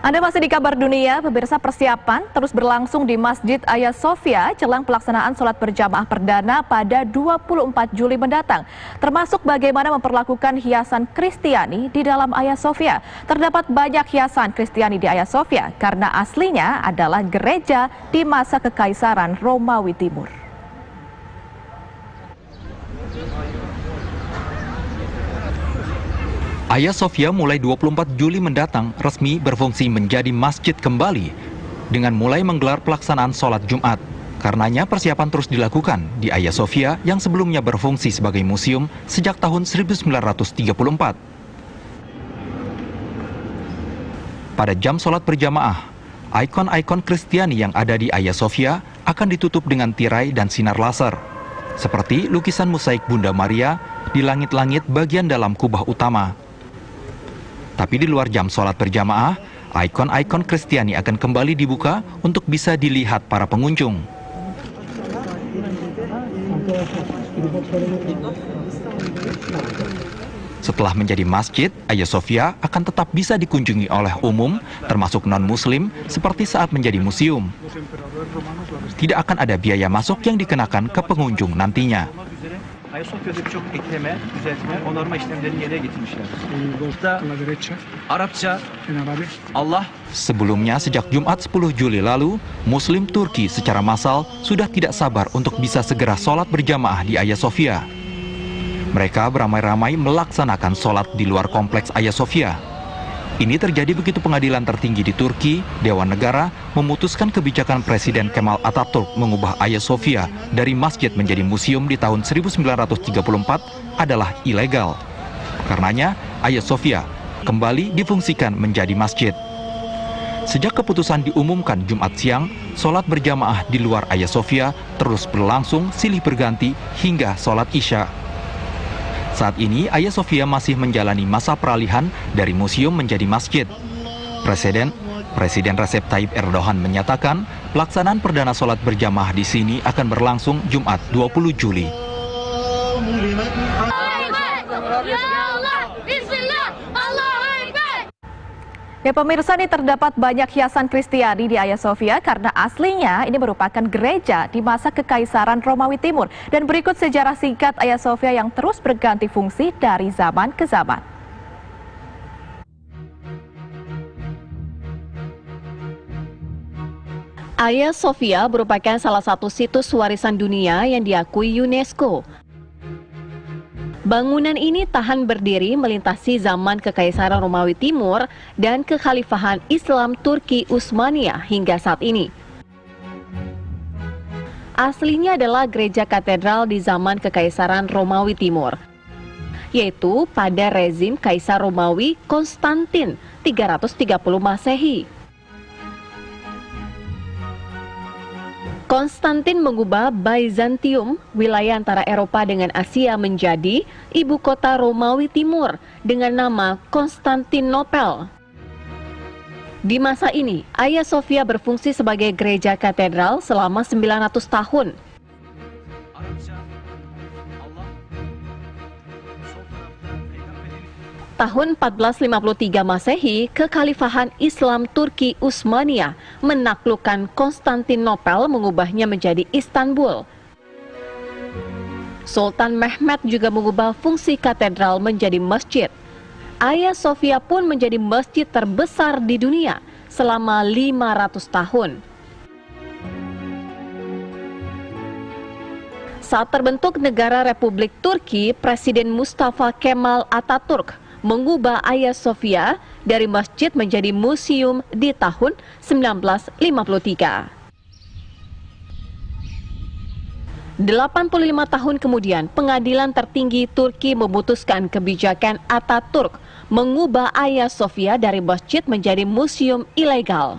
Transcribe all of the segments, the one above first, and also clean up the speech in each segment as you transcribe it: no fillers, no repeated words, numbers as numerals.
Anda masih di kabar dunia, pemirsa. Persiapan terus berlangsung di Masjid Hagia Sophia jelang pelaksanaan sholat berjamaah perdana pada 24 Juli mendatang. Termasuk bagaimana memperlakukan hiasan Kristiani di dalam Hagia Sophia. Terdapat banyak hiasan Kristiani di Hagia Sophia karena aslinya adalah gereja di masa Kekaisaran Romawi Timur. Hagia Sophia mulai 24 Juli mendatang resmi berfungsi menjadi masjid kembali dengan mulai menggelar pelaksanaan sholat Jumat. Karenanya persiapan terus dilakukan di Hagia Sophia yang sebelumnya berfungsi sebagai museum sejak tahun 1934. Pada jam sholat berjamaah, ikon-ikon Kristiani yang ada di Hagia Sophia akan ditutup dengan tirai dan sinar laser. Seperti lukisan mosaik Bunda Maria di langit-langit bagian dalam kubah utama. Tapi di luar jam sholat berjamaah, ikon-ikon Kristiani akan kembali dibuka untuk bisa dilihat para pengunjung. Setelah menjadi masjid, Hagia Sophia akan tetap bisa dikunjungi oleh umum, termasuk non-muslim, seperti saat menjadi museum. Tidak akan ada biaya masuk yang dikenakan ke pengunjung nantinya. Hagia Sophia'da birçok ekleme, düzeltme, onarma işlemlerini yerine getirmişler. Burada Arapça, Allah. Sebelumnya, sejak Jumat 10 Juli lalu, Muslim Turki secara massal sudah tidak sabar untuk bisa segera sholat berjamaah di Hagia Sophia. Mereka beramai-ramai melaksanakan sholat di luar kompleks Hagia Sophia. Ini terjadi begitu pengadilan tertinggi di Turki, Dewan Negara, memutuskan kebijakan Presiden Kemal Atatürk mengubah Hagia Sophia dari masjid menjadi museum di tahun 1934 adalah ilegal. Karenanya, Hagia Sophia kembali difungsikan menjadi masjid. Sejak keputusan diumumkan Jumat siang, sholat berjamaah di luar Hagia Sophia terus berlangsung silih berganti hingga sholat Isya. Saat ini, Hagia Sophia masih menjalani masa peralihan dari museum menjadi masjid. Presiden Recep Tayyip Erdogan menyatakan pelaksanaan perdana sholat berjamaah di sini akan berlangsung Jumat 20 Juli. Ya pemirsa, ini terdapat banyak hiasan Kristiani di Hagia Sophia karena aslinya ini merupakan gereja di masa Kekaisaran Romawi Timur. Dan berikut sejarah singkat Hagia Sophia yang terus berganti fungsi dari zaman ke zaman. Hagia Sophia merupakan salah satu situs warisan dunia yang diakui UNESCO. Bangunan ini tahan berdiri melintasi zaman Kekaisaran Romawi Timur dan Kekhalifahan Islam Turki Utsmaniyah hingga saat ini. Aslinya adalah gereja katedral di zaman Kekaisaran Romawi Timur, yaitu pada rezim Kaisar Romawi Konstantin 330 Masehi. Konstantin mengubah Byzantium, wilayah antara Eropa dengan Asia, menjadi ibu kota Romawi Timur dengan nama Konstantinopel. Di masa ini, Hagia Sophia berfungsi sebagai gereja katedral selama 900 tahun. Tahun 1453 Masehi, Kekhalifahan Islam Turki Utsmaniyah menaklukkan Konstantinopel, mengubahnya menjadi Istanbul. Sultan Mehmed juga mengubah fungsi katedral menjadi masjid. Hagia Sophia pun menjadi masjid terbesar di dunia selama 500 tahun. Saat terbentuk negara Republik Turki, Presiden Mustafa Kemal Atatürk mengubah Hagia Sophia dari masjid menjadi museum di tahun 1953. 85 tahun kemudian, pengadilan tertinggi Turki memutuskan kebijakan Atatürk mengubah Hagia Sophia dari masjid menjadi museum ilegal.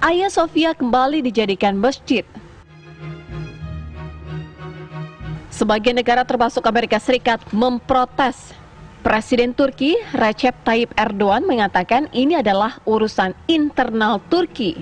Hagia Sophia kembali dijadikan masjid. Sebagian negara termasuk Amerika Serikat memprotes. Presiden Turki Recep Tayyip Erdogan mengatakan ini adalah urusan internal Turki.